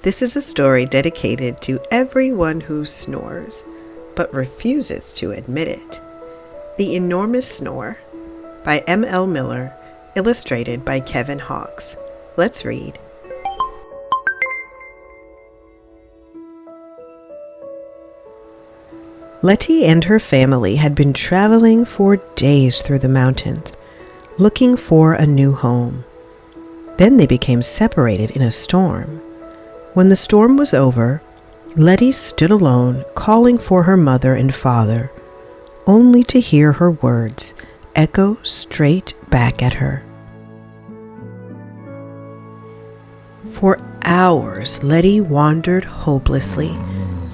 This is a story dedicated to everyone who snores, but refuses to admit it. The Enormous Snore by M.L. Miller, illustrated by Kevin Hawkes. Let's read. Letty and her family had been traveling for days through the mountains, looking for a new home. Then they became separated in a storm. When the storm was over, Letty stood alone, calling for her mother and father, only to hear her words echo straight back at her. For hours, Letty wandered hopelessly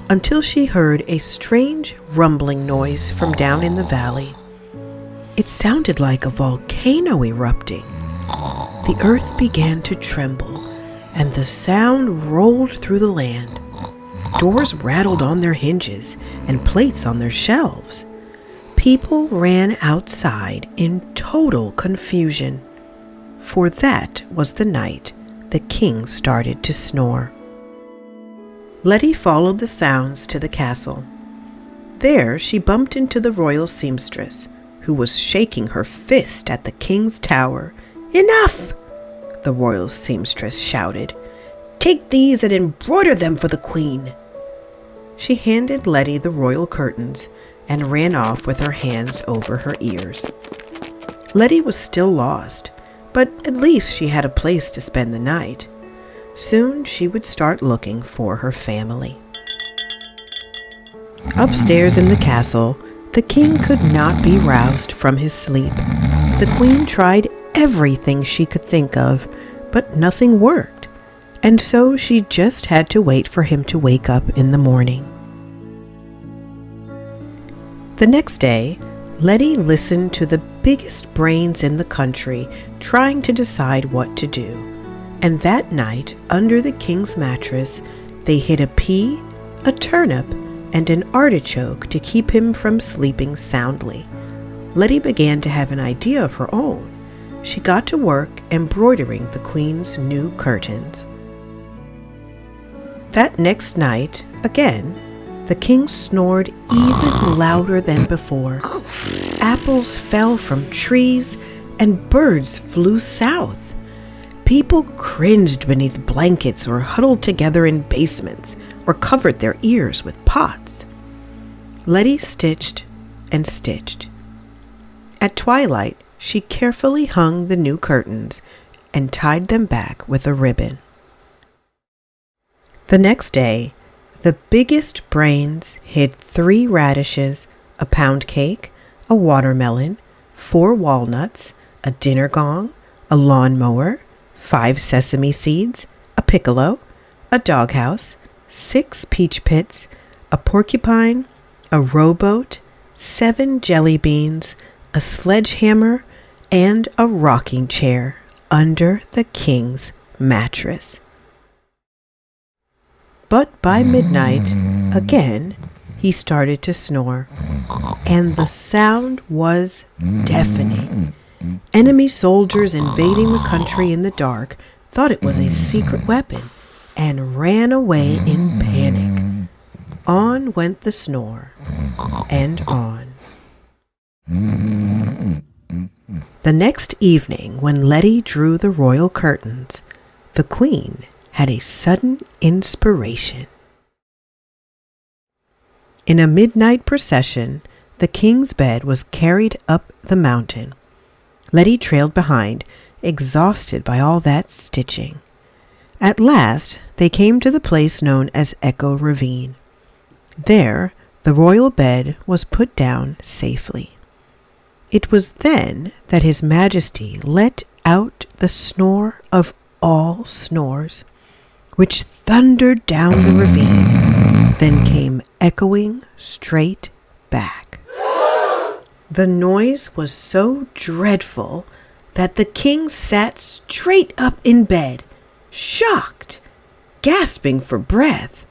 until she heard a strange rumbling noise from down in the valley. It sounded like a volcano erupting. The earth began to tremble, and the sound rolled through the land. Doors rattled on their hinges and plates on their shelves. People ran outside in total confusion, for that was the night the king started to snore. Letty followed the sounds to the castle. There she bumped into the royal seamstress, who was shaking her fist at the king's tower. "Enough!" the royal seamstress shouted. "Take these and embroider them for the queen." She handed Letty the royal curtains and ran off with her hands over her ears. Letty was still lost, but at least she had a place to spend the night. Soon she would start looking for her family. Upstairs in the castle, the king could not be roused from his sleep. The queen tried everything she could think of, but nothing worked, and so she just had to wait for him to wake up in the morning. The next day, Letty listened to the biggest brains in the country trying to decide what to do, and that night, under the king's mattress, they hid a pea, a turnip, and an artichoke to keep him from sleeping soundly. Letty began to have an idea of her own. She got to work embroidering the queen's new curtains. That next night, again, the king snored even louder than before. Apples fell from trees and birds flew south. People cringed beneath blankets or huddled together in basements or covered their ears with pots. Letty stitched and stitched. At twilight, she carefully hung the new curtains and tied them back with a ribbon. The next day, the biggest brains hid 3 radishes, a pound cake, a watermelon, 4 walnuts, a dinner gong, a lawnmower, 5 sesame seeds, a piccolo, a doghouse, 6 peach pits, a porcupine, a rowboat, 7 jelly beans, a sledgehammer, and a rocking chair under the king's mattress. But by midnight, again, he started to snore, and the sound was deafening. Enemy soldiers invading the country in the dark thought it was a secret weapon and ran away in panic. On went the snore, and on. The next evening, when Letty drew the royal curtains, the queen had a sudden inspiration. In a midnight procession, the king's bed was carried up the mountain. Letty trailed behind, exhausted by all that stitching. At last, they came to the place known as Echo Ravine. There, the royal bed was put down safely. It was then that His Majesty let out the snore of all snores, which thundered down the ravine, then came echoing straight back. The noise was so dreadful that the king sat straight up in bed, shocked, gasping for breath.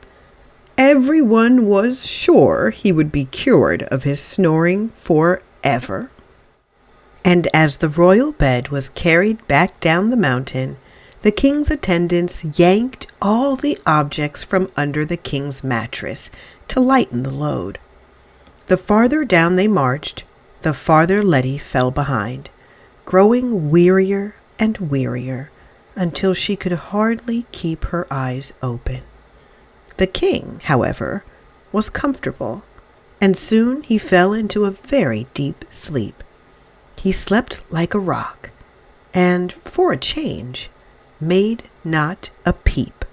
Everyone was sure he would be cured of his snoring forever. And as the royal bed was carried back down the mountain, the king's attendants yanked all the objects from under the king's mattress to lighten the load. The farther down they marched, the farther Letty fell behind, growing wearier and wearier until she could hardly keep her eyes open. The king, however, was comfortable, and soon he fell into a very deep sleep. He slept like a rock, and, for a change, made not a peep.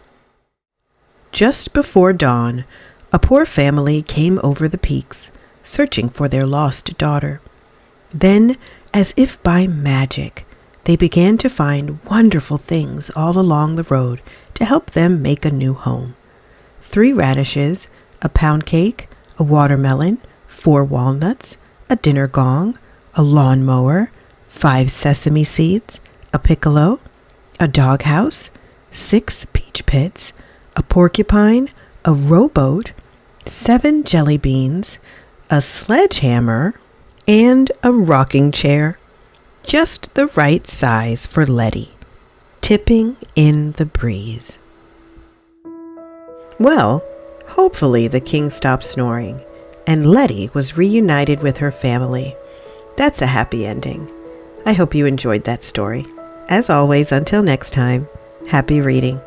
Just before dawn, a poor family came over the peaks, searching for their lost daughter. Then, as if by magic, they began to find wonderful things all along the road to help them make a new home. 3 radishes, a pound cake, a watermelon, 4 walnuts, a dinner gong, a lawn mower, 5 sesame seeds, a piccolo, a doghouse, 6 peach pits, a porcupine, a rowboat, 7 jelly beans, a sledgehammer, and a rocking chair, just the right size for Letty, tipping in the breeze. Well, hopefully the king stopped snoring, and Letty was reunited with her family. That's a happy ending. I hope you enjoyed that story. As always, until next time, happy reading.